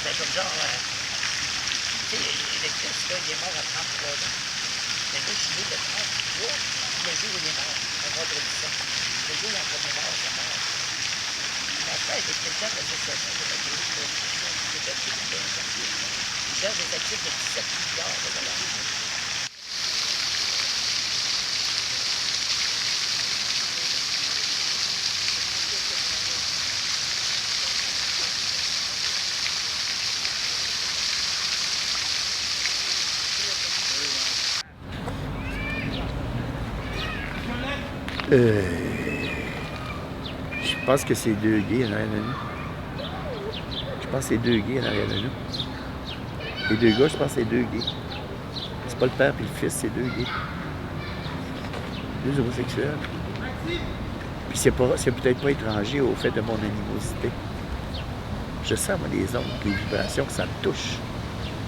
C'est comme genre, tu sais, l'électricité, il est mort à 33 ans. Mais moi, je suis né de 33, le jour où il est mort, un vendredi saint. Le jour où il est mort, c'est mort. Mon frère était président de l'association de la télévision, qui était tout le quartier. Il gère des actifs de 17 milliards de dollars. Je pense que c'est deux gays en arrière de nous. Je pense que c'est deux gays en arrière de nous. Les deux gars, je pense que c'est deux gays. C'est pas le père et le fils, c'est deux gays. Deux homosexuels. Puis c'est peut-être pas étranger au fait de mon animosité. Je sens, moi, les ondes, les vibrations, que ça me touche.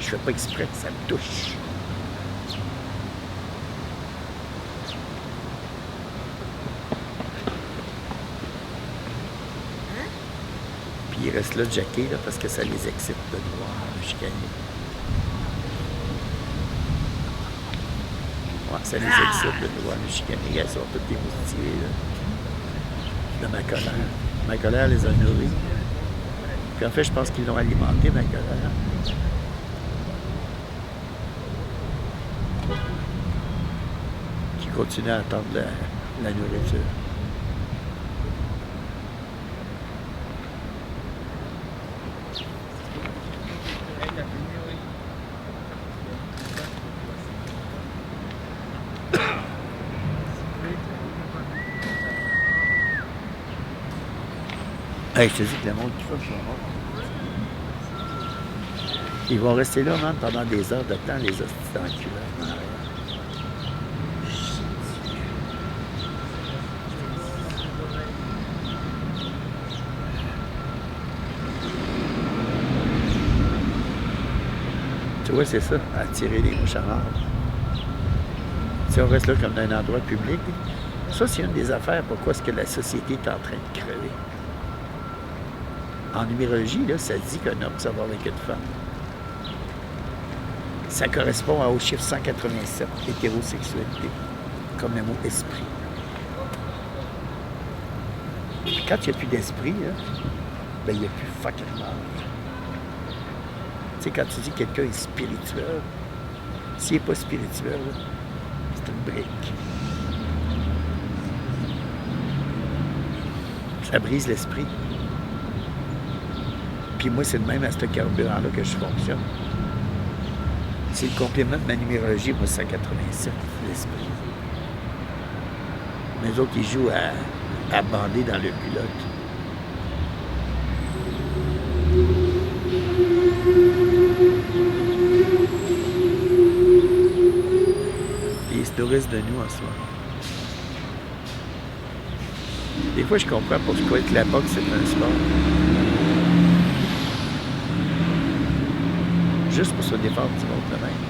Je fais pas exprès que ça me touche. Puis ils restent là, jackés, là, parce que ça les excite de nous voir chicaner. Ouais, ça les excite de nous voir chicaner. Elles sont toutes démotivées, là, de ma colère. Ma colère les a nourries. Puis en fait, je pense qu'ils l'ont alimenté, ma colère. Qui continue à attendre la nourriture. Hey, je te dis que le monde qui fait, ils vont rester là, même, pendant des heures de temps, les hosties d'enculeurs. Tu vois, c'est ça, attirer les mouches à marde. Si on reste là comme dans un endroit public, ça, c'est une des affaires pourquoi est-ce que la société est en train de crever. En numérologie, là, ça dit qu'un homme s'en va avec une femme. Ça correspond au chiffre 187, hétérosexualité, comme le mot esprit. Puis quand il n'y a plus d'esprit, là, ben, il n'y a plus fucking mort. Tu sais, quand tu dis que quelqu'un est spirituel, s'il n'est pas spirituel, là, c'est une brique. Ça brise l'esprit. Puis moi, c'est le même à ce carburant-là que je fonctionne. C'est le complément de ma numérologie, moi, 187, l'esprit. Mais les autres, ils jouent à bander dans le culotte. Ils se nourrissent de nous en ce moment. Des fois, je comprends pourquoi que la boxe, c'est un sport. Juste pour se défendre du monde de même.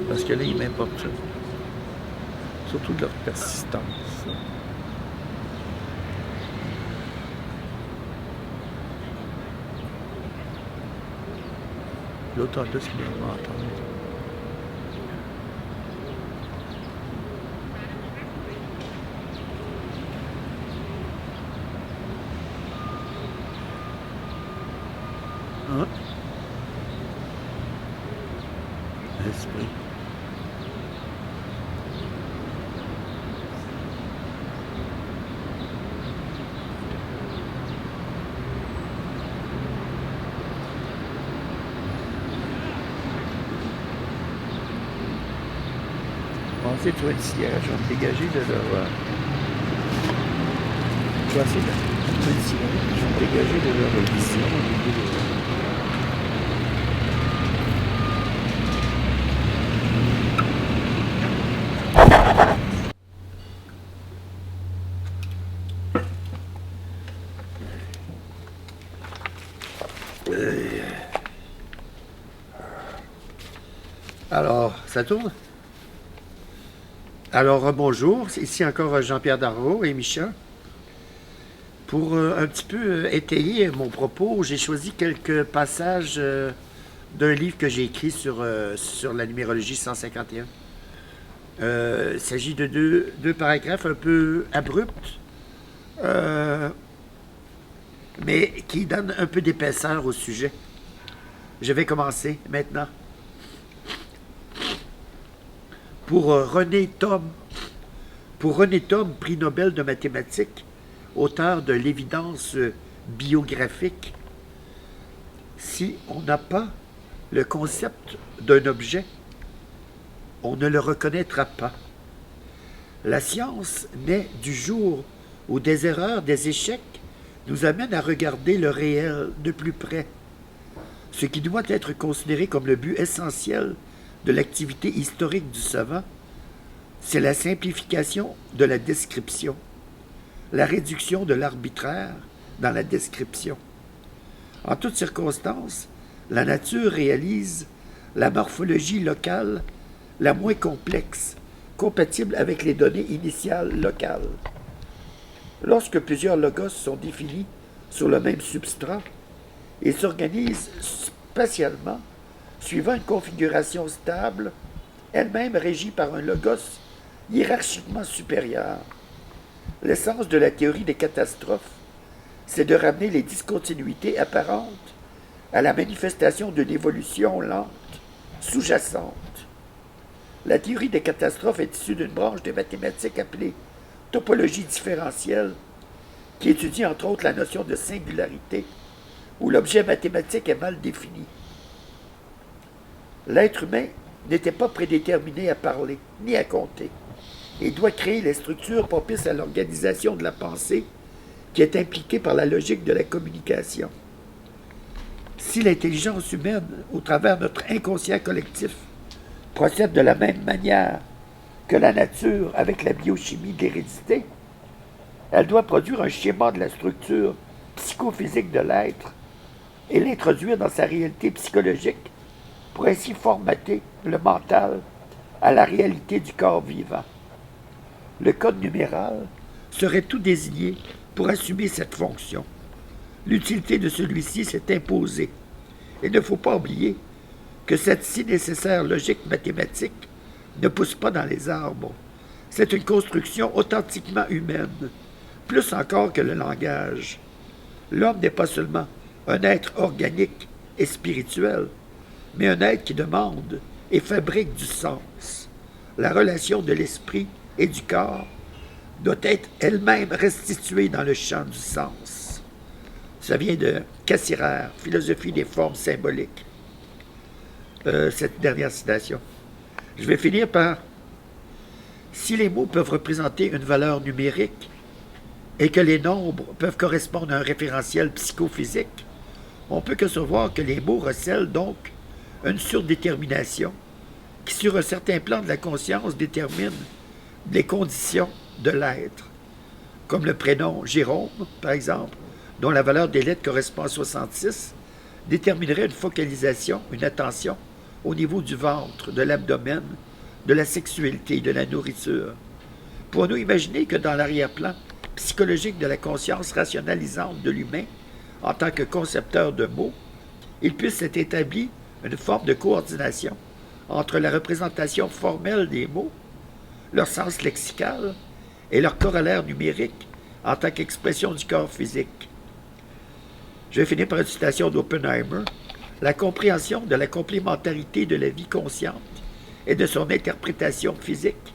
Parce que là, ils m'importent ça. Surtout de leur persistance. L'autre de ce qu'il vient de m'entendre. essayer de trouver une cigarette. Je vais me dégager de leur... Je vais essayer de trouver une cigarette. Je vais me dégager de leur vision au niveau de... Alors, ça tourne? Alors, bonjour, c'est ici encore Jean-Pierre Darvaux et Micha. Pour un petit peu étayer mon propos, j'ai choisi quelques passages d'un livre que j'ai écrit sur la numérologie 151. Il s'agit de deux paragraphes un peu abrupts, mais qui donnent un peu d'épaisseur au sujet. Je vais commencer maintenant. Pour René Thom, prix Nobel de mathématiques, auteur de l'évidence biographique, si on n'a pas le concept d'un objet, on ne le reconnaîtra pas. La science naît du jour où des erreurs, des échecs nous amènent à regarder le réel de plus près, ce qui doit être considéré comme le but essentiel de l'activité historique du savant, c'est la simplification de la description, la réduction de l'arbitraire dans la description. En toutes circonstances, la nature réalise la morphologie locale la moins complexe, compatible avec les données initiales locales. Lorsque plusieurs logos sont définis sur le même substrat, ils s'organisent spatialement suivant une configuration stable, elle-même régie par un logos hiérarchiquement supérieur. L'essence de la théorie des catastrophes, c'est de ramener les discontinuités apparentes à la manifestation d'une évolution lente, sous-jacente. La théorie des catastrophes est issue d'une branche des mathématiques appelée topologie différentielle, qui étudie entre autres la notion de singularité, où l'objet mathématique est mal défini. L'être humain n'était pas prédéterminé à parler, ni à compter. Il doit créer les structures propices à l'organisation de la pensée qui est impliquée par la logique de la communication. Si l'intelligence humaine, au travers de notre inconscient collectif, procède de la même manière que la nature avec la biochimie de l'hérédité, elle doit produire un schéma de la structure psychophysique de l'être et l'introduire dans sa réalité psychologique pour ainsi formater le mental à la réalité du corps vivant. Le code numéral serait tout désigné pour assumer cette fonction. L'utilité de celui-ci s'est imposée. Il ne faut pas oublier que cette si nécessaire logique mathématique ne pousse pas dans les arbres. C'est une construction authentiquement humaine, plus encore que le langage. L'homme n'est pas seulement un être organique et spirituel, mais un être qui demande et fabrique du sens. La relation de l'esprit et du corps doit être elle-même restituée dans le champ du sens. Ça vient de Cassirer, Philosophie des formes symboliques. Cette dernière citation. Je vais finir par « Si les mots peuvent représenter une valeur numérique et que les nombres peuvent correspondre à un référentiel psychophysique, on peut concevoir que les mots recèlent donc une surdétermination qui, sur un certain plan de la conscience, détermine les conditions de l'être, comme le prénom Jérôme, par exemple, dont la valeur des lettres correspond à 66, déterminerait une focalisation, une attention au niveau du ventre, de l'abdomen, de la sexualité, de la nourriture. Pourrions-nous imaginer que dans l'arrière-plan psychologique de la conscience rationalisante de l'humain, en tant que concepteur de mots, il puisse être établi une forme de coordination entre la représentation formelle des mots, leur sens lexical et leur corollaire numérique en tant qu'expression du corps physique. Je vais finir par une citation d'Oppenheimer. La compréhension de la complémentarité de la vie consciente et de son interprétation physique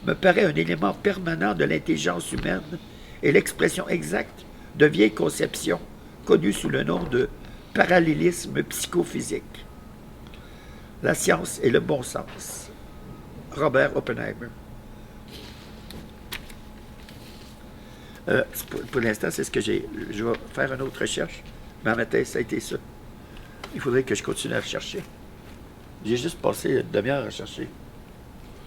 me paraît un élément permanent de l'intelligence humaine et l'expression exacte de vieilles conceptions connues sous le nom de parallélisme psychophysique. La science et le bon sens. Robert Oppenheimer. Pour l'instant, c'est ce que j'ai. Je vais faire une autre recherche. Mais en ma tête, ça a été ça. Il faudrait que je continue à chercher. J'ai juste passé une demi-heure à chercher.